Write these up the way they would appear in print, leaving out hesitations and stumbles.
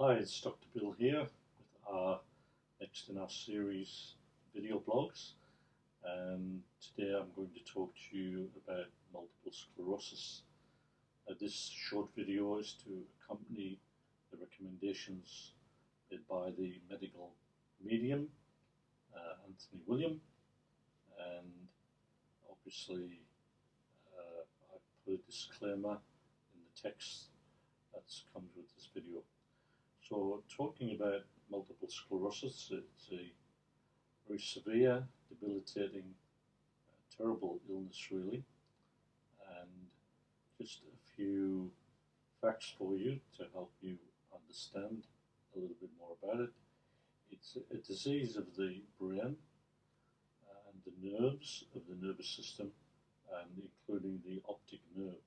Hi, it's Dr. Bill here with our next in our series video blogs, and today I'm going to talk to you about multiple sclerosis. This short video is to accompany the recommendations made by the medical medium, Anthony William, and obviously I put a disclaimer in the text that comes with this video. So talking about multiple sclerosis, it's a very severe, debilitating, terrible illness really, and just a few facts for you to help you understand a little bit more about it. It's a disease of the brain and the nerves of the nervous system, and including the optic nerve.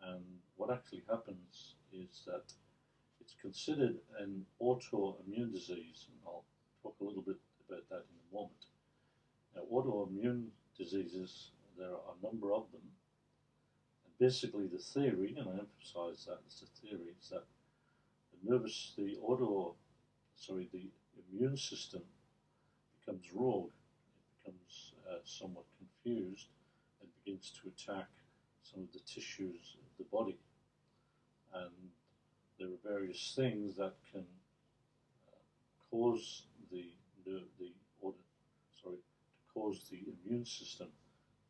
And what actually happens is that it's considered an autoimmune disease, and I'll talk a little bit about that in a moment. Now, autoimmune diseases, there are a number of them, and basically the theory, and I emphasize that it's a theory, is that the immune system becomes rogue, it becomes somewhat confused, and begins to attack some of the tissues of the body. And there are various things that can cause cause the immune system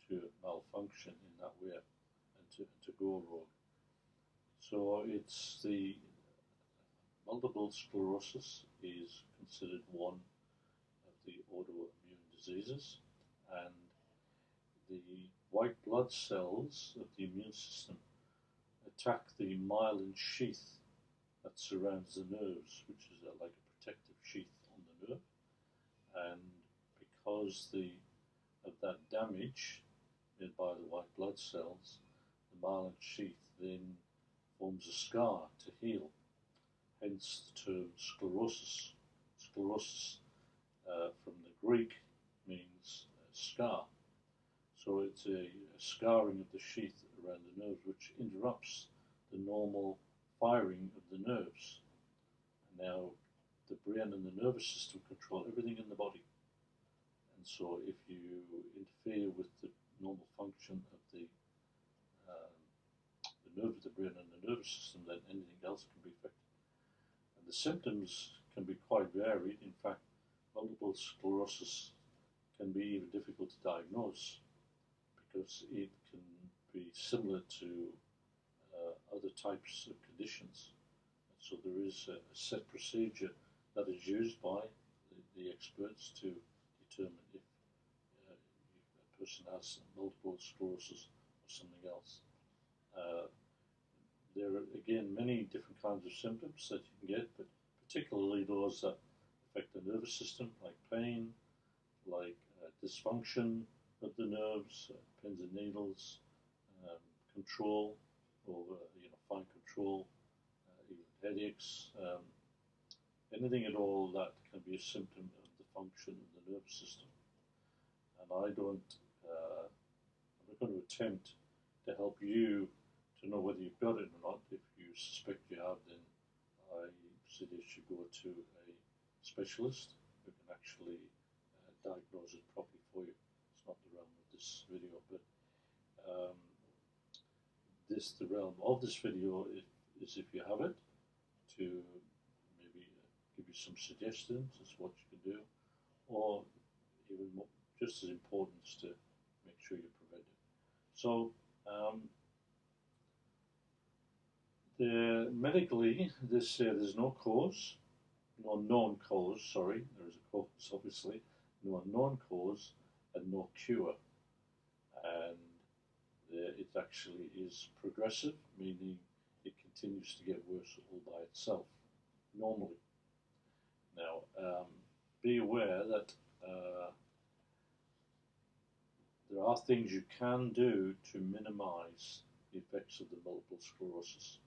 to malfunction in that way and to go wrong. So it's the multiple sclerosis is considered one of the autoimmune diseases, and the white blood cells of the immune system attack the myelin sheath that surrounds the nerves, which is like a protective sheath on the nerve. And because of that damage made by the white blood cells, the myelin sheath then forms a scar to heal. Hence the term sclerosis. Sclerosis from the Greek means scar. So it's a scarring of the sheath around the nerves, which interrupts the normal firing of the nerves. And now the brain and the nervous system control everything in the body. And so if you interfere with the normal function of the nerve of the brain and the nervous system, then anything else can be affected. And the symptoms can be quite varied. In fact, multiple sclerosis can be even difficult to diagnose because it can be similar to other types of conditions. So there is a set procedure that is used by the experts to determine if a person has multiple sclerosis or something else. There are, again, many different kinds of symptoms that you can get, but particularly those that affect the nervous system, like pain, like dysfunction of the nerves, pins and needles, control, or fine control, even headaches, anything at all that can be a symptom of the function of the nervous system. And I'm not going to attempt to help you to know whether you've got it or not. If you suspect you have, then I suggest you go to a specialist who can actually diagnose it properly for you. It's not the realm of this video, but the realm of this video is if you have it, to maybe give you some suggestions as to what you can do, or even more, just as important is to make sure you prevent it. So medically, there's no cause, no known cause, sorry, there is a cause obviously, no known cause and no cure. And it actually is progressive, meaning it continues to get worse all by itself, normally. Now, be aware that there are things you can do to minimize the effects of the multiple sclerosis.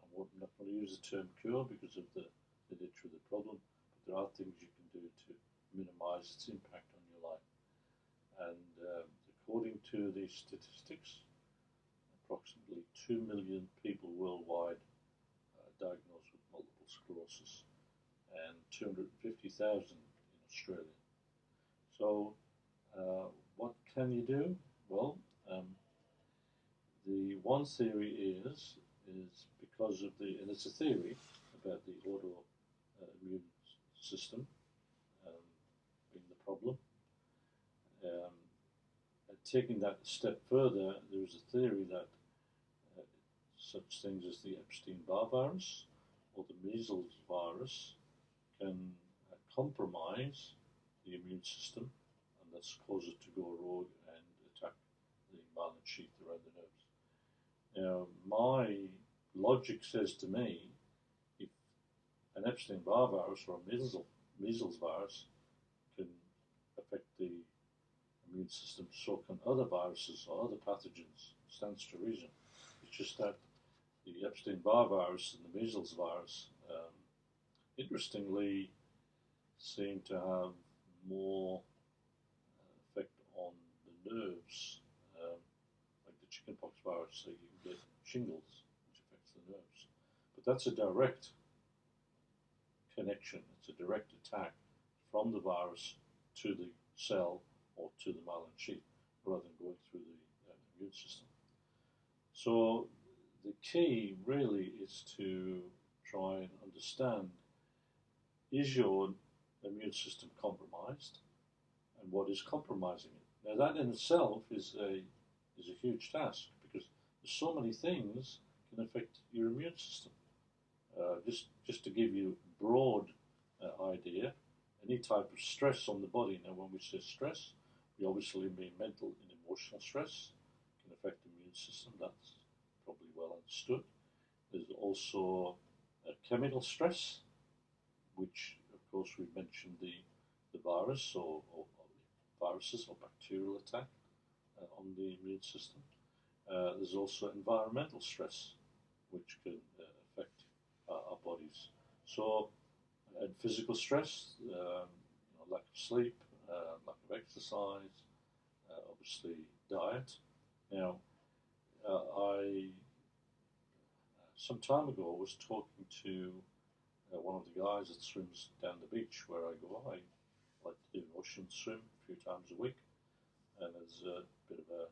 I'm not going to use the term cure because of the nature of the problem, but there are things you can do to minimize its impact on your life. And according to the statistics, approximately 2 million people worldwide diagnosed with multiple sclerosis and 250,000 in Australia. So what can you do? Well, the one theory is because of the, and it's a theory about the autoimmune system being the problem. And taking that a step further, there is a theory that such things as the Epstein-Barr virus or the measles virus can compromise the immune system and thus cause it to go rogue and attack the myelin sheath around the nerves. Now, my logic says to me, if an Epstein-Barr virus or a measles virus can affect the immune system, so can other viruses or other pathogens. It stands to reason. It's just that the Epstein-Barr virus and the measles virus, interestingly, seem to have more effect on the nerves, like the chickenpox virus, so you can get shingles, which affects the nerves. But that's a direct connection. It's a direct attack from the virus to the cell or to the myelin sheath, rather than going through the immune system. So the key really is to try and understand, is your immune system compromised, and what is compromising it? Now that in itself is a huge task, because there's so many things can affect your immune system. Just to give you a broad idea, any type of stress on the body. Now when we say stress, we obviously mean mental and emotional stress can affect the immune system. That's probably well understood. There's also chemical stress, which of course we mentioned the virus or viruses or bacterial attack on the immune system. There's also environmental stress, which can affect our bodies. So, and physical stress, lack of sleep, lack of exercise, obviously diet. Now, I some time ago was talking to one of the guys that swims down the beach where I go. I like to do an ocean swim a few times a week, and there's a bit of a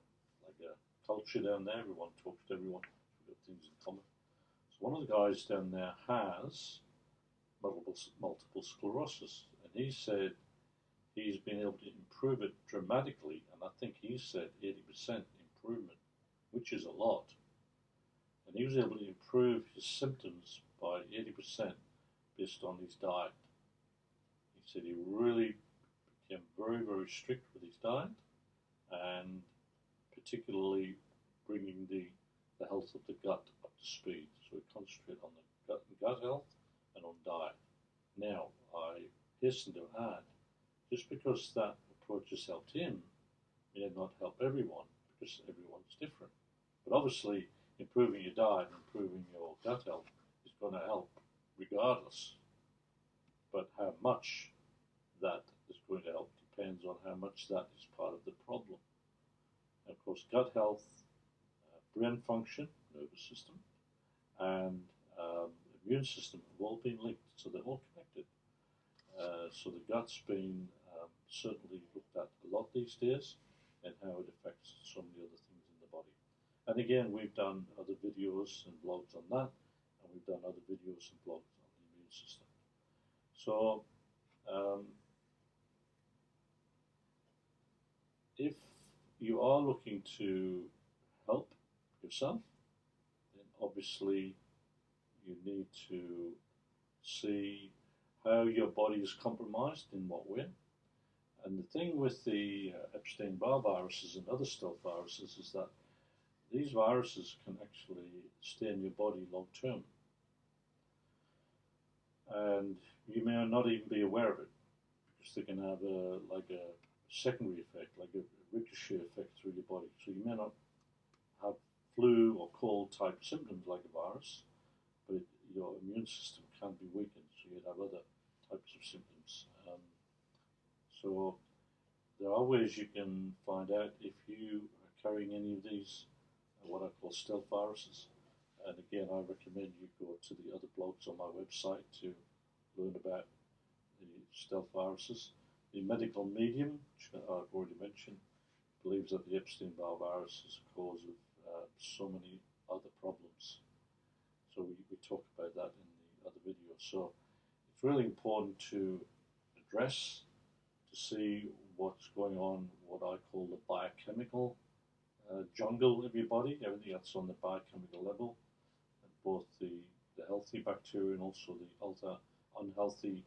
culture down there. Everyone talks to everyone. We've got things in common. So one of the guys down there has multiple sclerosis, and he said he's been able to improve it dramatically, and I think he said 80% improvement, which is a lot. And he was able to improve his symptoms by 80% based on his diet. He said he really became very, very strict with his diet, and particularly bringing the health of the gut up to speed. So we concentrate on the gut health and on diet. Now, I hasten to add, just because that approach has helped him, may not help everyone, because everyone's different. But obviously, improving your diet and improving your gut health is going to help regardless. But how much that is going to help depends on how much that is part of the problem. And of course, gut health, brain function, nervous system, and immune system have all been linked, so they're all connected. So the gut's been certainly looked at a lot these days, and how it affects so many other things in the body. And again, we've done other videos and blogs on that, and we've done other videos and blogs on the immune system. So if you are looking to help yourself, then obviously you need to see how your body is compromised, in what way. And the thing with the Epstein-Barr viruses and other stealth viruses is that these viruses can actually stay in your body long term. And you may not even be aware of it, because they can have a secondary effect, like a ricochet effect through your body. So you may not have flu or cold type symptoms like a virus, but your immune system can be weakened, so you'd have other types of symptoms. So there are ways you can find out if you are carrying any of these, what I call stealth viruses. And again, I recommend you go to the other blogs on my website to learn about the stealth viruses. The medical medium, which I've already mentioned, believes that the Epstein-Barr virus is the cause of so many other problems. So we talk about that in the other video. So it's really important to address, to see what's going on, what I call the biochemical jungle of your body, everything that's on the biochemical level, and both the healthy bacteria and also the unhealthy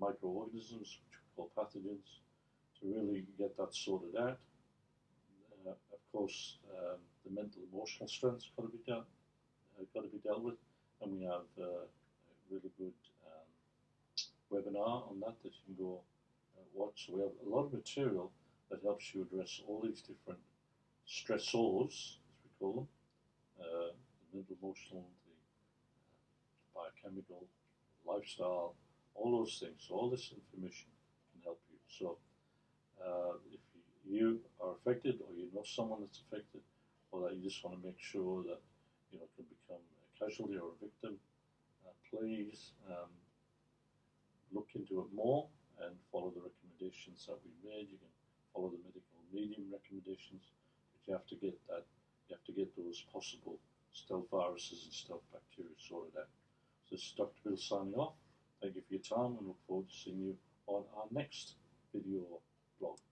microorganisms, which we call pathogens, to really get that sorted out. Of course, the mental emotional strength's got to be dealt with, and we have a really good webinar on that you can go watch. So we have a lot of material that helps you address all these different stressors, as we call them, the mental, emotional, the biochemical, lifestyle, all those things. So all this information can help you. So if you are affected, or you know someone that's affected, or that you just want to make sure that can become a casualty or a victim, please look into it more and follow the recommendations that we made. You can follow the medical medium recommendations, but you have to get those possible stealth viruses and stealth bacteria sorted out. So this is Dr. Bill signing off. Thank you for your time, and look forward to seeing you on our next video blog.